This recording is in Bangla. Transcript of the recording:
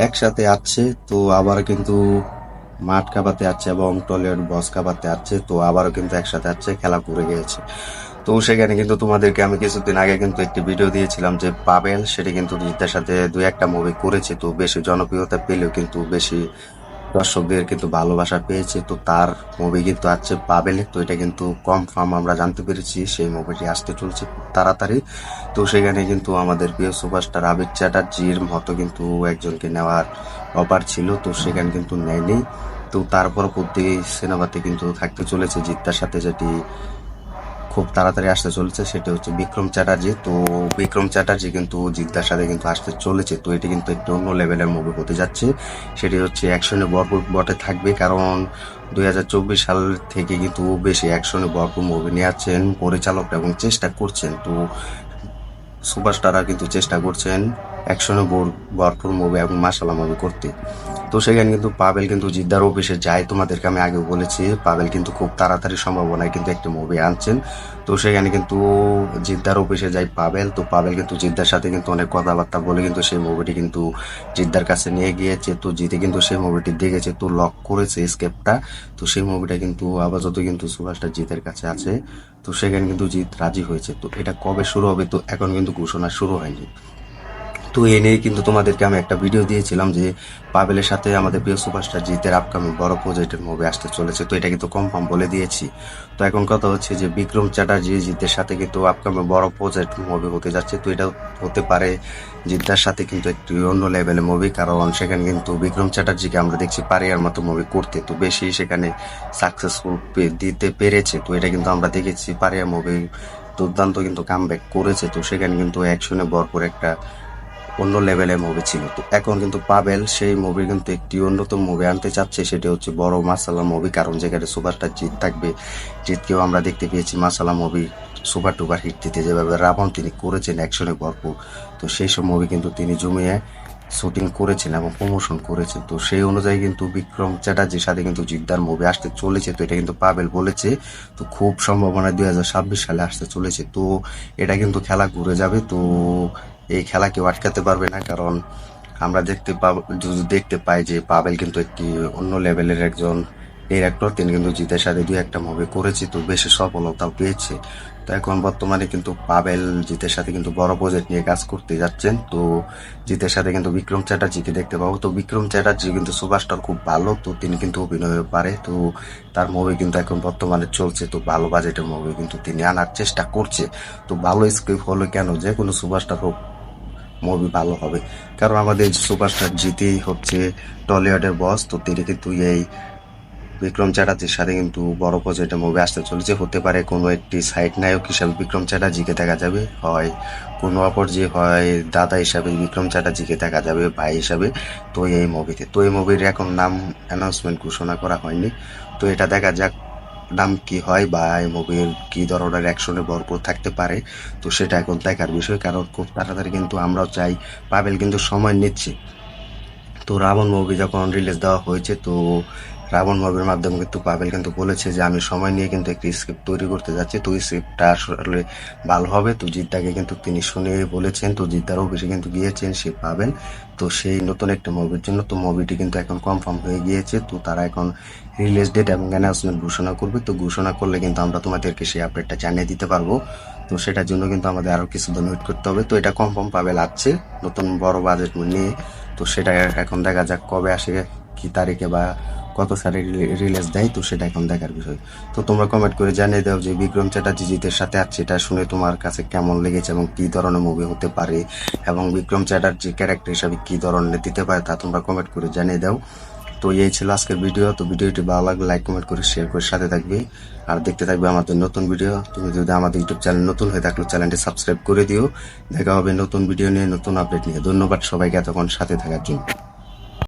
একসাথে আসছে, তো আবার কিন্তু মাঠ কাঁপাতে আসছে এবং টলিউড বস কাঁপাতে আসছে, তো আবারও কিন্তু একসাথে আসছে, খেলা করে গিয়েছে। তো সেখানে কিন্তু তোমাদেরকে আমি কিছুদিন আগে কিন্তু একটি ভিডিও দিয়েছিলাম যে পাবেল সেটা কিন্তু জিতের সাথে দুই একটা মুভি করেছে, তো বেশি জনপ্রিয়তা পেলেও কিন্তু বেশি দর্শকদের কিন্তু ভালোবাসা পেয়েছে। তো তার মুভি কিন্তু আসছে পাবেল, তো এটা কিন্তু কনফার্ম আমরা জানতে পেরেছি সেই মুভিটি আসতে চলছে খুব তাড়াতাড়ি। তো সেখানে কিন্তু আমাদের প্রিয় সুপারস্টার আবির চ্যাটার্জির মতো কিন্তু একজনকে নেওয়ার অফার ছিল, তো সেখানে কিন্তু নেয়নি। তো তার পরবর্তী সিনেমাতে কিন্তু থাকতে চলেছে জিদ্দার সাথে, যেটি খুব তাড়াতাড়ি আসতে চলেছে, সেটা হচ্ছে বিক্রম চ্যাটার্জি। তো বিক্রম চ্যাটার্জি কিন্তু জিদ্দার সাথে কিন্তু আসতে চলেছে, তো এটি কিন্তু একটু অন্য লেভেলের মুভি হতে যাচ্ছে। সেটি হচ্ছে অ্যাকশনে ভরপুর বটে থাকবে, কারণ 2024 সাল থেকে কিন্তু বেশি অ্যাকশনে ভরপুর মুভি নিয়ে আসছেন পরিচালক এবং চেষ্টা করছেন। তো সুপারস্টাররা কিন্তু চেষ্টা করছেন অ্যাকশনে ভরপুর মুভি এবং মাসালা মুভি করতে। তো সেখানে কিন্তু পাবেল কিন্তু জিদ্দার অফিসে যায়, তোমাদেরকে আমি আগেও বলেছি পাবেল কিন্তু খুব তাড়াতাড়ি সম্ভাবনায় কিন্তু একটি মুভি আনছেন। তো সেখানে কিন্তু জিদ্দার অফিসে যায় পাবেল, তো পাবেল কিন্তু জিদ্দার সাথে কিন্তু অনেক কথাবার্তা বলে কিন্তু সেই মুভিটি কিন্তু জিদ্দার কাছে নিয়ে গিয়েছে। তো জিতে কিন্তু সেই মুভিটি দেখেছে, তো লক করেছে স্কেপটা। তো সেই মুভিটা কিন্তু আপাতত কিন্তু সুভাষটা জিতের কাছে আছে। তো সেখানে কিন্তু জিত রাজি হয়েছে, তো এটা কবে শুরু হবে তো এখন কিন্তু ঘোষণা শুরু হয়নি। তো এ নিয়ে কিন্তু তোমাদেরকে আমি একটা ভিডিও দিয়েছিলাম যে পাবেলের সাথে আমাদের প্রিয় সুপারস্টার জিতের আপকামিং বড় প্রজেক্টের মুভি আসতে চলেছে, তো এটা কিন্তু কনফার্ম বলে দিয়েছি। তো এখন কথা হচ্ছে যে বিক্রম চ্যাটার্জি জিতের সাথে কিন্তু আপকামিং বড় প্রজেক্ট মুভি হতে যাচ্ছে, তো এটা হতে পারে জিদ্দার সাথে কিন্তু একটি অন্য লেভেলের মুভি, কারণ সেখানে কিন্তু বিক্রম চ্যাটার্জিকে আমরা দেখছি পারিয়ার মতো মুভি করতে, তো বেশি সেখানে সাকসেসফুল দিতে পেরেছে। তো এটা কিন্তু আমরা দেখেছি পারিয়া মুভি দুর্দান্ত কিন্তু কামব্যাক করেছে, তো সেখানে কিন্তু অ্যাকশনে ভরপুর একটা অন্য লেভেলের মুভি ছিল। তো এখন কিন্তু পাবেল সেই মুভি কিন্তু একটি অন্যতম মুভি আনতে চাচ্ছে, সেটা হচ্ছে বড় মাসালা মুভি, কারণ যেখানে সুপারস্টার জিত থাকবে। জিতকেও আমরা দেখতে পেয়েছি মাসালা মুভি সুপার টুপার হিট দিতে, যেভাবে রাবণ তিনি করেছেন অ্যাকশনে ভরপুর, তো সেই সব মুভি কিন্তু তিনি জমিয়ে শুটিং করেছেন এবং প্রমোশন করেছেন। তো সেই অনুযায়ী কিন্তু বিক্রম চ্যাটার্জির সাথে কিন্তু জিদ্দার মুভি আসতে চলেছে, তো এটা কিন্তু পাবেল বলেছে। তো খুব সম্ভাবনা 2026 সালে আসতে চলেছে, তো এটা কিন্তু খেলা ঘুরে যাবে। তো এই খেলা কেউ আটকাতে পারবে না, কারণ আমরা যদি দেখতে পাই যে পাবেল কিন্তু একটি অন্য লেভেলের একজন ডিরেক্টর, তিনি কিন্তু জিতের সাথে দুই একটা মুভি করেছে, তো বেশি সফলতাও পেয়েছে। তো এখন বর্তমানে কিন্তু পাবেল জিতের সাথে কিন্তু বড় প্রজেক্ট নিয়ে কাজ করতে যাচ্ছেন। তো জিতের সাথে কিন্তু বিক্রম চ্যাটার্জিকে দেখতে পাবো। তো বিক্রম চ্যাটার্জি কিন্তু সুপারস্টার খুব ভালো, তো তিনি কিন্তু অভিনয় পারে, তো তার মুভি কিন্তু এখন বর্তমানে চলছে, তো ভালো বাজেটের মুভি কিন্তু তিনি আনার চেষ্টা করছে। তো ভালো স্ক্রিপ্ট হলে কেন যে কোনো সুপারস্টার হোক মুভি ভালো হবে, কারণ আমাদের সুপারস্টার জিতেই হচ্ছে টলিউডের বস। তো তিনি কিন্তু এই বিক্রম চ্যাটার্জির সাথে কিন্তু বড় প্রজেক্টের মুভি আসতে চলেছে, হতে পারে কোনো একটি সাইড নায়ক হিসাবে বিক্রম চ্যাটার্জিকে দেখা যাবে, হয় কোনো অপরজি, হয় দাদা হিসাবে বিক্রম চ্যাটার্জিকে দেখা যাবে, ভাই হিসাবে। তো এই মুভিতে, তো এই মুভির এখন নাম অ্যানাউন্সমেন্ট ঘোষণা করা হয়নি, তো এটা দেখা যাক নাম কি হয় বা এই মুভির কি ধরনের অ্যাকশনে ভরপুর থাকতে পারে। তো সেটা এখন দেখার বিষয়, কারণ খুব তাড়াতাড়ি কিন্তু আমরাও চাই, পাবেল কিন্তু সময় নিচ্ছে। তো রাবণ মুভি যখন রিলিজ দেওয়া হয়েছে, তো রাবণ মুভির মাধ্যমে কিন্তু পাবেল কিন্তু বলেছে যে আমি সময় নিয়ে কিন্তু একটি স্ক্রিপ্ট তৈরি করতে যাচ্ছি, তো এই স্ক্রিপ্টটা আসলে ভালো হবে। তো জিদ্দাকে কিন্তু তিনি শুনে বলেছেন, তো জিদ্দার অফিসে কিন্তু গিয়েছেন সে পাবেল, তো সেই নতুন একটা মুভির জন্য। তো মুভিটি কিন্তু এখন কনফার্ম হয়ে গিয়েছে, তো তারা এখন রিলিজ ডেট এবং অ্যানাউন্সমেন্ট ঘোষণা করবে। তো ঘোষণা করলে কিন্তু আমরা তোমাদেরকে সেই আপডেটটা জানিয়ে দিতে পারবো। তো সেটার জন্য কিন্তু আমাদের আরো কিছুদিন ওয়েট করতে হবে। তো এটা কনফার্ম পাবেল আসছে নতুন বড় বাজেট নিয়ে। তো সেটা এখন দেখা যাক কবে আসে, কি তারিখে বা কত সালে রিলিজ দেয়, তো সেটা এখন দেখার বিষয়। তো তোমরা কমেন্ট করে জানিয়ে দাও যে বিক্রম চ্যাটার্জি জিতের সাথে আছে, এটা শুনে তোমার কাছে কেমন লেগেছে এবং কি ধরনের মুভি হতে পারে, এবং বিক্রম চ্যাটার্জি ক্যারেক্টার হিসাবে কি ধরনের দিতে পারে তা তোমরা কমেন্ট করে জানিয়ে দাও। তো এই ছিল আজকের ভিডিও। তো ভিডিওটি ভালো লাগলে লাইক কমেন্ট করে শেয়ার করে সাথে থাকবে আর দেখতে থাকবে আমাদের নতুন ভিডিও। তুমি যদি আমাদের ইউটিউব চ্যানেল নতুন হয়ে থাকলে চ্যানেলটি সাবস্ক্রাইব করে দিও। দেখা হবে নতুন ভিডিও নিয়ে, নতুন আপডেট নিয়ে। ধন্যবাদ সবাইকে এতক্ষণ সাথে থাকার জন্য।